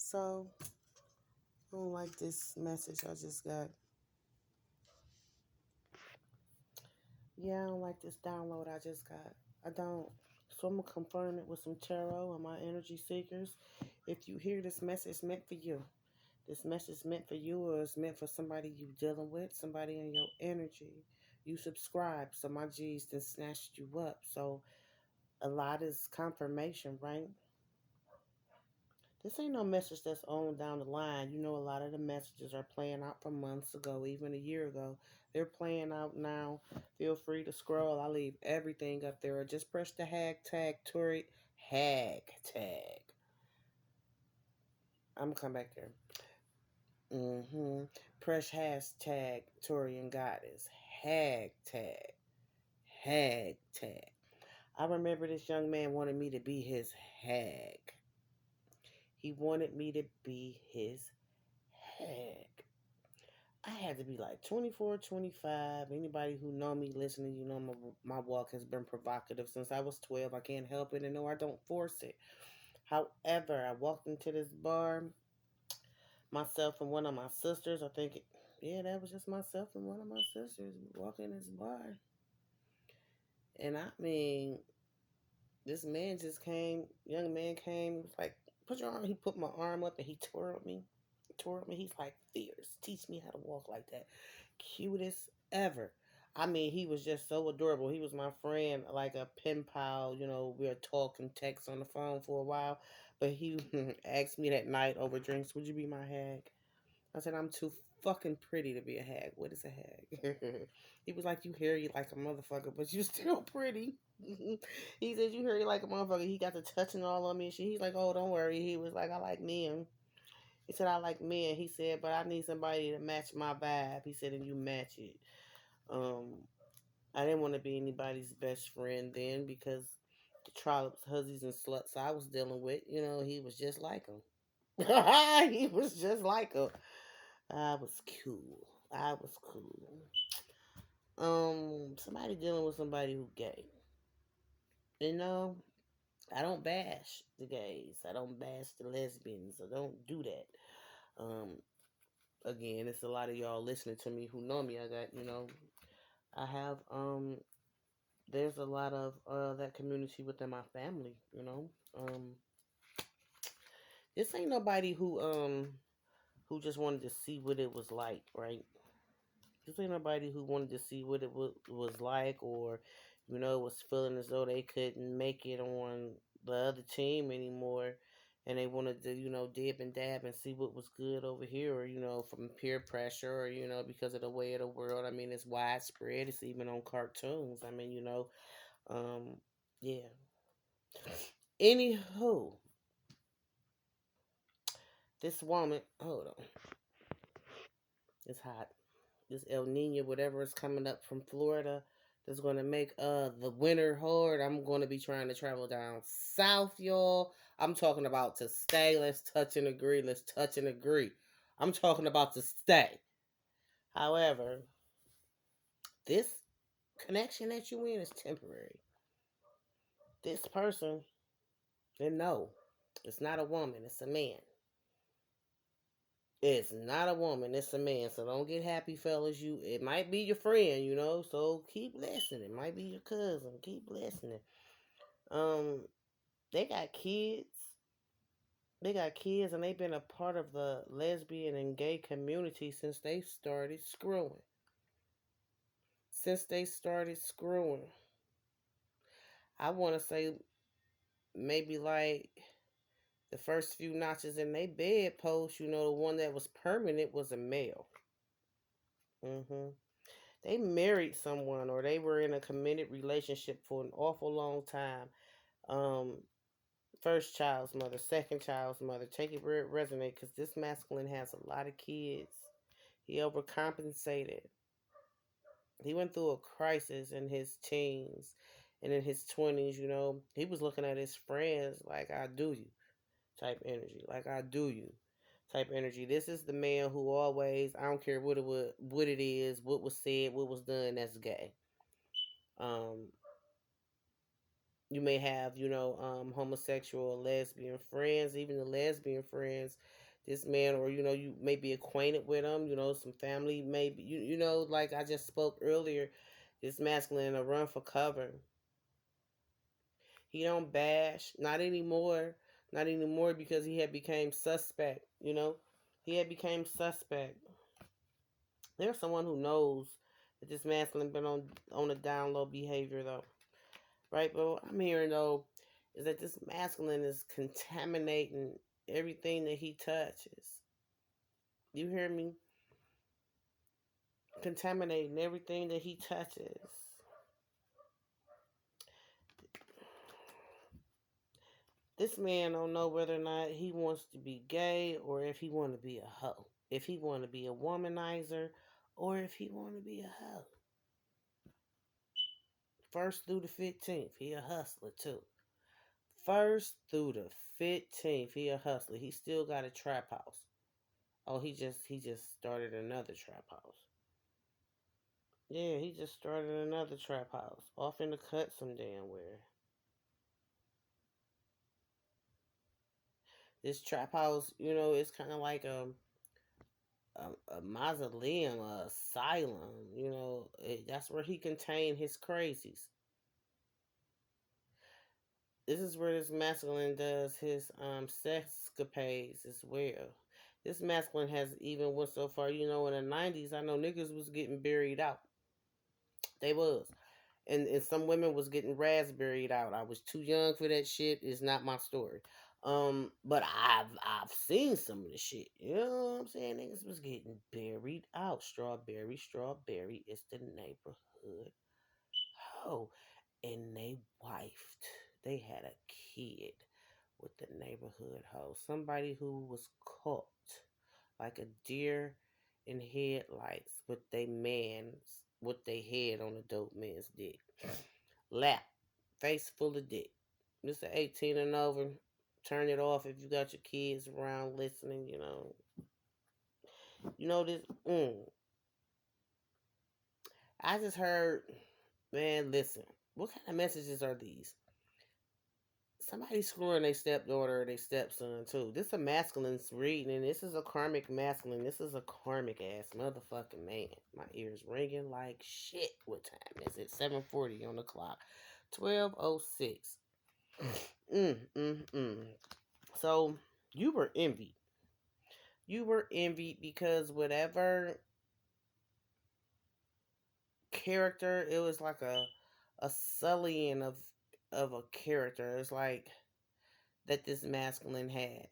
So, I don't like this message I just got. Yeah, I don't like this download I just got. I don't. So, I'm going to confirm it with some tarot and my energy seekers. If you hear this message, meant for you. This message meant for you, or it's meant for somebody you dealing with, somebody in your energy. You subscribe, so my G's then snatched you up. So, a lot is confirmation, right? This ain't no message that's on down the line. You know, a lot of the messages are playing out from months ago, even a year ago. They're playing out now. Feel free to scroll. I leave everything up there. Or just press the hashtag Tori hashtag. I'm gonna come back there. Press hashtag Tori and Goddess. Hashtag. Hashtag. I remember this young man wanted me to be his hag. He wanted me to be his hag. I had to be like 24, 25. Anybody who know me listening, you know my walk has been provocative since I was 12. I can't help it, and no, I don't force it. However, I walked into this bar, myself and one of my sisters. I think, yeah, that was just myself and one of my sisters walking in this bar. And I mean, this man just came, young man came, was like, put your arm. He put my arm up and he twirled me. Twirled me. He's like, fierce. Teach me how to walk like that. Cutest ever. I mean, he was just so adorable. He was my friend, like a pen pal. You know, we were talking text on the phone for a while. But he asked me that night over drinks, would you be my hag? I said, I'm too fucking pretty to be a hag. What is a hag? He was like, you hairy like a motherfucker, but you still pretty. He said, you hairy like a motherfucker. He got the touching all on me and shit. He's like, oh, don't worry. He was like, I like men. He said, I like men. He said, but I need somebody to match my vibe. He said, and you match it. Um, I didn't want to be anybody's best friend then because the trollops, hussies, and sluts I was dealing with, you know, he was just like him. He was just like him. I was cool. I was cool. Somebody dealing with somebody who gay. You know, I don't bash the gays. I don't bash the lesbians. I don't do that. Um, Again, it's a lot of y'all listening to me who know me. I got, I have there's a lot of that community within my family, you know. This ain't nobody who just wanted to see what it was like, right? This ain't nobody who wanted to see what it was like, or was feeling as though they couldn't make it on the other team anymore, and they wanted to dib and dab and see what was good over here, or from peer pressure, or because of the way of the world. I mean, it's widespread. It's even on cartoons. I mean, yeah. Anywho, this woman, hold on, it's hot. This El Nino, whatever is coming up from Florida, that's going to make the winter hard. I'm going to be trying to travel down south, y'all. I'm talking about to stay. Let's touch and agree. Let's touch and agree. I'm talking about to stay. However, this connection that you in is temporary. This person, and no, it's not a woman. It's a man. It's not a woman, it's a man. So don't get happy, fellas. It might be your friend, so keep listening. It might be your cousin. Keep listening. Um, they got kids. They got kids and they've been a part of the lesbian and gay community since they started screwing. Since they started screwing. I wanna say maybe like the first few notches in their bedpost, the one that was permanent was a male. hmm They married someone or they were in a committed relationship for an awful long time. Um, First child's mother, second child's mother. Take it where it resonates because this masculine has a lot of kids. He overcompensated. He went through a crisis in his teens and in his 20s, He was looking at his friends like, I do you type energy. Like, I do you type energy. This is the man who always, I don't care what it is, what was said, what was done, that's gay. Um, You may have, homosexual or lesbian friends, even the lesbian friends. This man, or you may be acquainted with him. Some family, maybe like I just spoke earlier. This masculine a run for cover. He don't bash, not anymore, not anymore because he had became suspect. He had became suspect. There's someone who knows that this masculine been on a down low behavior though, right? But what I'm hearing though is that this masculine is contaminating everything that he touches. You hear me? Contaminating everything that he touches. This man don't know whether or not he wants to be gay or if he want to be a hoe. If he want to be a womanizer or if he want to be a hoe. First through the 15th, he a hustler too. First through the 15th, he a hustler. He still got a trap house. Oh, he just started another trap house. Yeah, he just started another trap house. Off in the cut some damn where. This trap house, it's kind of like a mausoleum, a asylum. That's where he contained his crazies. This is where this masculine does his sexcapades as well. This masculine has even went so far, in the 90s, I know niggas was getting buried out. They was. And some women was getting raspberried out. I was too young for that shit. It's not my story. But I've seen some of the shit. You know what I'm saying? Niggas was getting buried out. Strawberry, strawberry. It's the neighborhood. Oh, and they wifed. They had a kid with the neighborhood hoe. Somebody who was caught like a deer in headlights with they head on a dope man's dick. Lap, face full of dick. Mr. 18 and over, turn it off if you got your kids around listening, this. I just heard, man, listen. What kind of messages are these? Somebody screwing their stepdaughter or their stepson too. This is a masculine's reading, and this is a karmic masculine. This is a karmic ass motherfucking man. My ears ringing like shit. What time is it? 7:40 on the clock. 12:06. Mm. So you were envied. You were envied because whatever character, it was like a sullying of a character. It's like that this masculine had.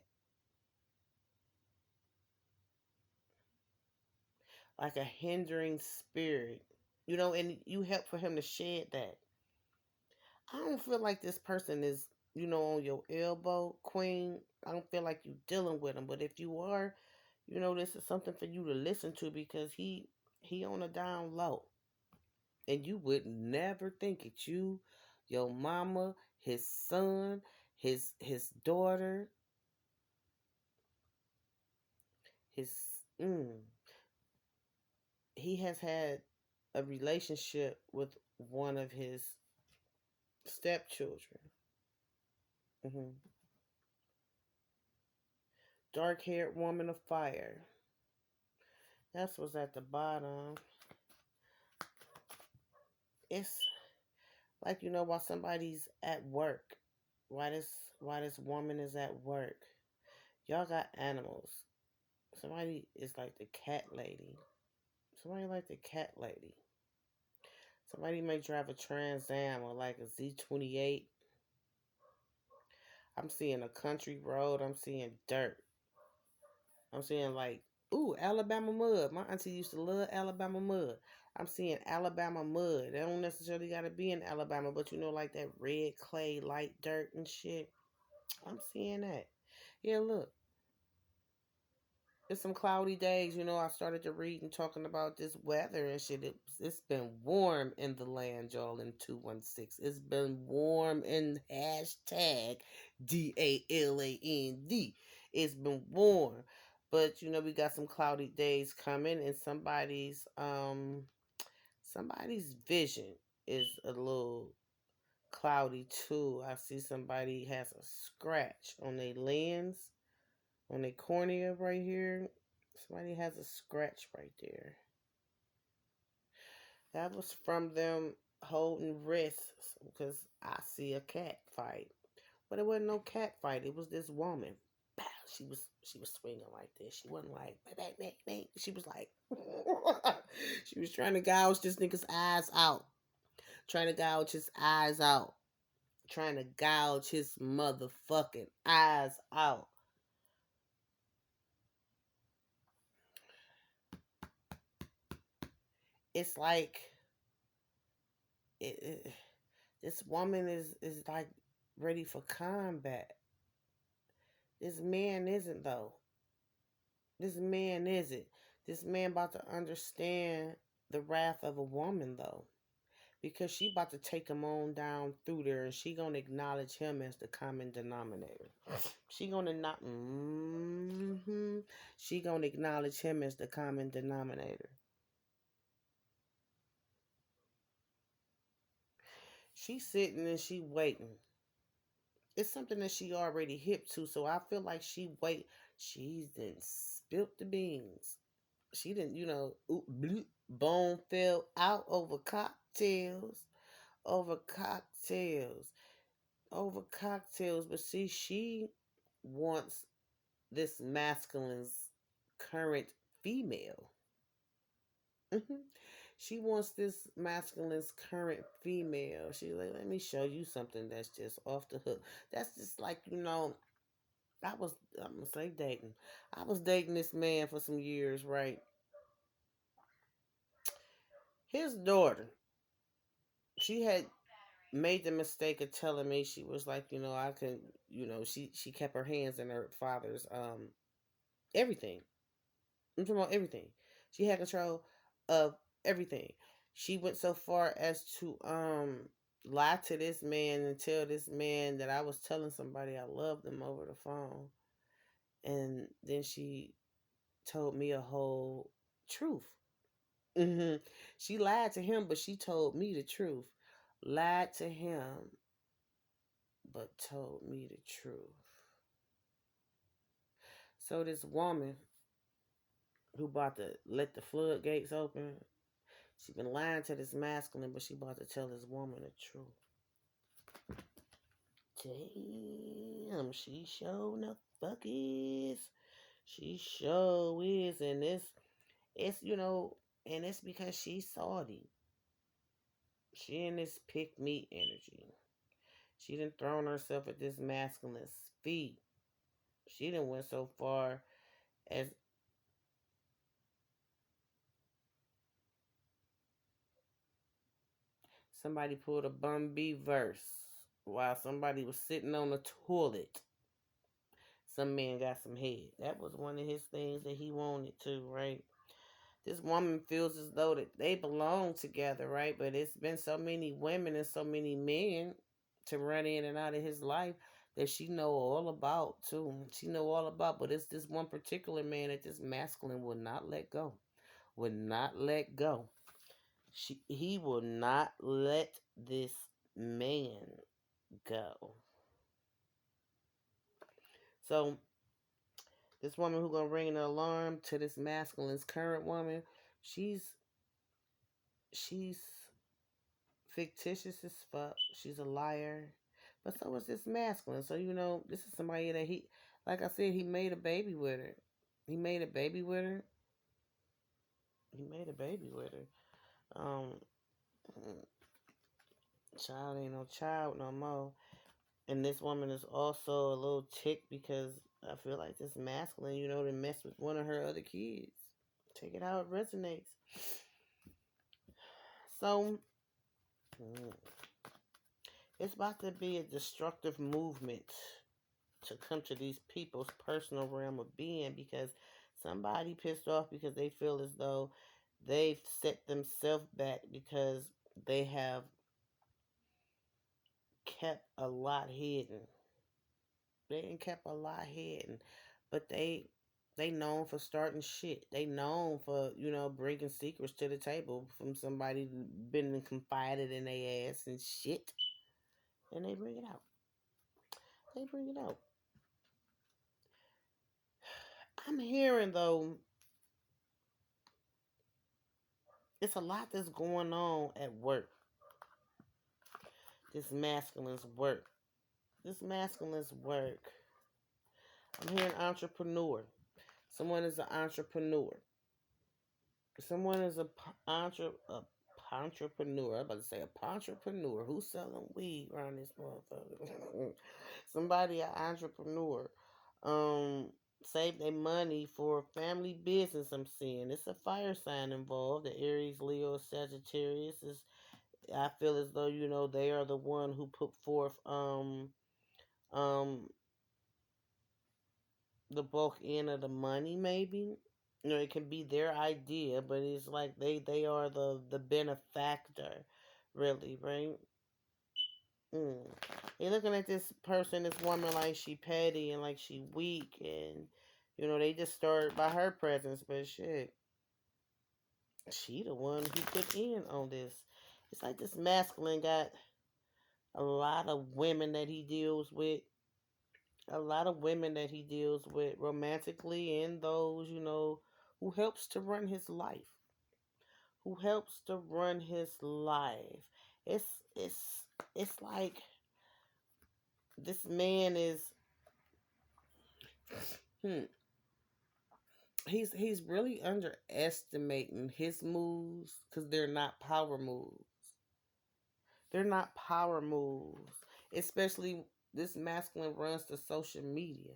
Like a hindering spirit. And you help for him to shed that. I don't feel like this person is, on your elbow, queen. I don't feel like you dealing with him. But if you are, this is something for you to listen to because he on a down low. And you would never think it. You, your mama, his son, his daughter, his he has had a relationship with one of his stepchildren. hmm Dark haired woman of fire. That's what's at the bottom. It's like while somebody's at work, why this woman is at work. Y'all got animals. Somebody is like the cat lady. Somebody like the cat lady. Somebody may drive a Trans Am or like a Z28. I'm seeing a country road. I'm seeing dirt. I'm seeing like, ooh, Alabama mud. My auntie used to love Alabama mud. I'm seeing Alabama mud. They don't necessarily got to be in Alabama, but like that red clay, light dirt and shit. I'm seeing that. Yeah, look. It's some cloudy days. I started to read and talking about this weather and shit. It's been warm in the land, y'all, in 216. It's been warm in hashtag DALAND. It's been warm. But we got some cloudy days coming and somebody's vision is a little cloudy too. I see somebody has a scratch on their lens, on their cornea right here. Somebody has a scratch right there. That was from them holding wrists because I see a cat fight. But it wasn't no cat fight. It was this woman. Pow, she was swinging like this. She wasn't like bang, bang, bang. She was like she was trying to gouge this nigga's eyes out. Trying to gouge his eyes out. Trying to gouge his motherfucking eyes out. It's like it, this woman is like ready for combat. This man isn't though. This man isn't. This man about to understand the wrath of a woman though. Because she about to take him on down through there and she gonna acknowledge him as the common denominator. She gonna not she gonna acknowledge him as the common denominator. She's sitting and she waiting. It's something that she already hip to, so I feel like she wait. She's done spilt the beans. She didn't, bone fell out over cocktails, over cocktails. But see, she wants this masculine's current female. hmm She wants this masculine's current female. She's like, let me show you something that's just off the hook. That's just like, I'm gonna say dating. I was dating this man for some years, right? His daughter, she had made the mistake of telling me she was like, I can, she kept her hands in her father's everything. I'm talking about everything. She had control of everything. She went so far as to lie to this man and tell this man that I was telling somebody I loved them over the phone. And then she told me a whole truth. hmm She lied to him, but she told me the truth. Lied to him, but told me the truth. So this woman who about to let the floodgates open, she been lying to this masculine, but she about to tell this woman the truth. Damn, she sure the fuck is. She sure is, and and it's because she's salty. She in this pick me energy. She done thrown herself at this masculine's feet. She done went so far as somebody pulled a Bun B verse while somebody was sitting on the toilet. Some man got some head. That was one of his things that he wanted to, right? This woman feels as though that they belong together, right? But it's been so many women and so many men to run in and out of his life that she know all about too. She know all about, but it's this one particular man that this masculine will not let go. Would not let go. He will not let this man go. So this woman who gonna ring an alarm to this masculine's current woman, she's fictitious as fuck. She's a liar. But so is this masculine. So this is somebody that like I said, he made a baby with her. He made a baby with her. He made a baby with her. Um, child ain't no child no more. And this woman is also a little tick because I feel like this masculine, to mess with one of her other kids. Take it how it resonates. So, it's about to be a destructive movement to come to these people's personal realm of being because somebody pissed off because they feel as though they've set themselves back because they have kept a lot hidden. They ain't kept a lot hidden, but they known for starting shit. They known for bringing secrets to the table from somebody who been confided in their ass and shit. And they bring it out. They bring it out. I'm hearing though, it's a lot that's going on at work. This masculine's work. This masculine's work. I'm hearing entrepreneur. Someone is an entrepreneur. Someone is a entrepreneur. I'm about to say a entrepreneur. Who's selling weed around this motherfucker? Somebody an entrepreneur. Um, Save their money for family business. I'm seeing it's a fire sign involved. The Aries, Leo, Sagittarius is. I feel as though they are the one who put forth um the bulk end of the money. Maybe it can be their idea, but it's like they are the benefactor, really, right? Mm. You're looking at this person, this woman, like she petty and like she weak, and they just start by her presence, but shit, she the one who put in on this. It's like this masculine got a lot of women that he deals with, a lot of women that he deals with romantically, and those who helps to run his life, who helps to run his life. It's like this man is hmm, he's really underestimating his moves because they're not power moves. They're not power moves. Especially this masculine runs to social media.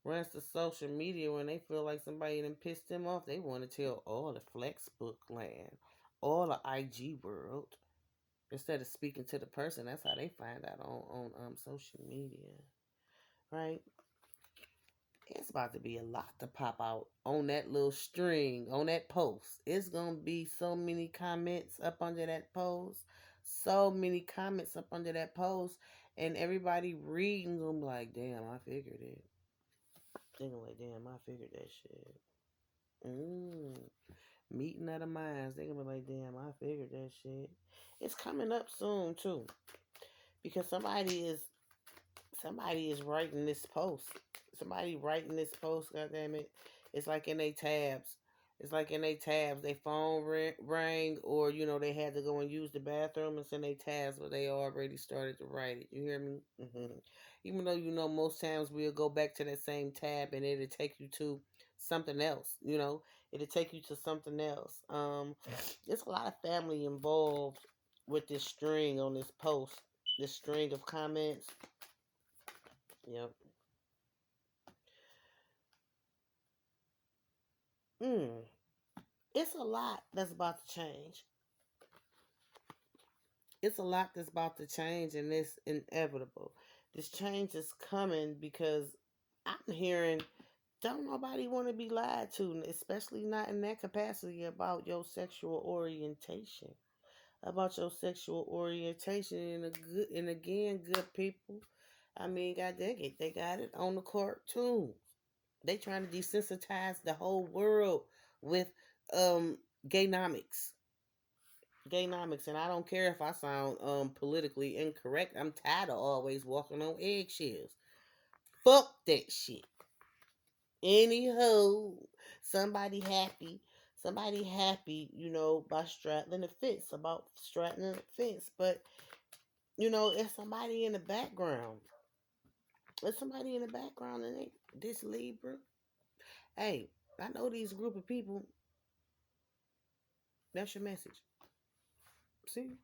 Runs to social media when they feel like somebody done pissed them off. They want to tell all the Flexbook land, all the IG world. Instead of speaking to the person, that's how they find out on social media. Right? It's about to be a lot to pop out on that little string, on that post. It's going to be so many comments up under that post. So many comments up under that post. And everybody reading them like, damn, I figured it. Thinking like, damn, I figured that shit. Mm. Meeting of the minds. They going to be like, damn, I figured that shit. It's coming up soon, too. Because somebody is writing this post. Somebody writing this post, goddamn it. It's like in their tabs. It's like in their tabs. They phone rang, or they had to go and use the bathroom. It's in their tabs, but they already started to write it. You hear me? Even though most times we'll go back to that same tab and it'll take you to something else. It'll take you to something else. There's a lot of family involved with this string on this post. This string of comments. Yep. Mm. It's a lot that's about to change. It's a lot that's about to change, and it's inevitable. This change is coming because I'm hearing don't nobody want to be lied to, especially not in that capacity about your sexual orientation. About your sexual orientation, and again, good people. I mean, God dang it, they got it on the cartoons. They trying to desensitize the whole world with um gaynomics. Gaynomics, and I don't care if I sound politically incorrect. I'm tired of always walking on eggshells. Fuck that shit. Anyhow, somebody happy. Somebody happy, by straddling the fence, about straddling the fence. But, it's somebody in the background. There's somebody in the background, and this Libra. Hey, I know these group of people. That's your message. See?